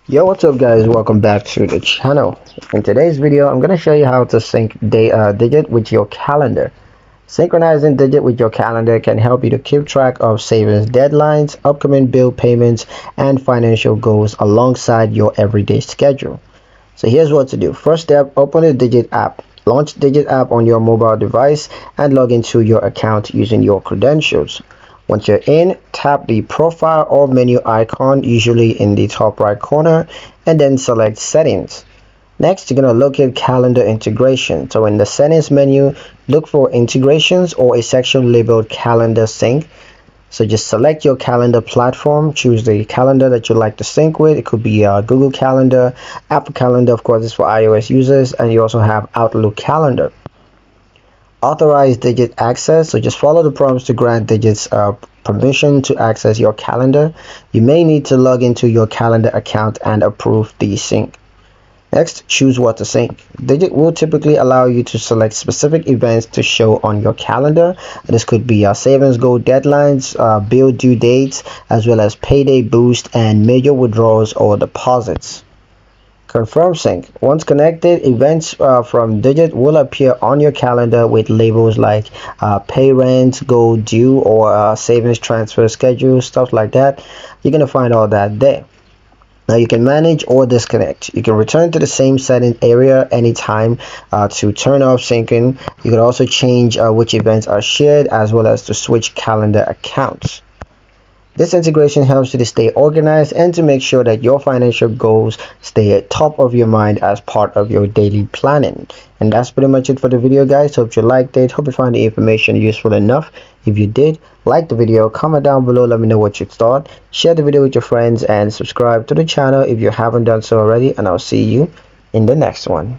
Yo, what's up guys, welcome back to the channel. In today's video I'm going to show you how to sync digit with your calendar. Synchronizing digit with your calendar can help you to keep track of savings deadlines, upcoming bill payments, and financial goals alongside your everyday schedule. So here's what to do. First step, open the digit app. Launch digit app on your mobile device and log into your account using your credentials. Once you're in, tap the profile or menu icon, usually in the top right corner, and then select settings. Next, you're going to locate calendar integration. So in the settings menu, look for integrations or a section labeled calendar sync. So just select your calendar platform, choose the calendar that you'd like to sync with. It could be Google Calendar, Apple Calendar, of course, is for iOS users, and you also have Outlook Calendar. Authorize digit access, so just follow the prompts to grant digits permission to access your calendar. You may need to log into your calendar account and approve the sync. Next, choose what to sync. Digit will typically allow you to select specific events to show on your calendar. This could be savings goal deadlines, bill due dates, as well as payday boost and major withdrawals or deposits. Confirm sync. Once connected, events from Digit will appear on your calendar with labels like pay rent, goal due, or savings transfer schedule, stuff like that. You're going to find all that there. Now you can manage or disconnect. You can return to the same setting area anytime to turn off syncing. You can also change which events are shared as well as to switch calendar accounts. This integration helps you to stay organized and to make sure that your financial goals stay at top of your mind as part of your daily planning. And that's pretty much it for the video, guys. Hope you liked it. Hope you found the information useful enough. If you did, like the video, comment down below, let me know what you thought. Share the video with your friends and subscribe to the channel if you haven't done so already. And I'll see you in the next one.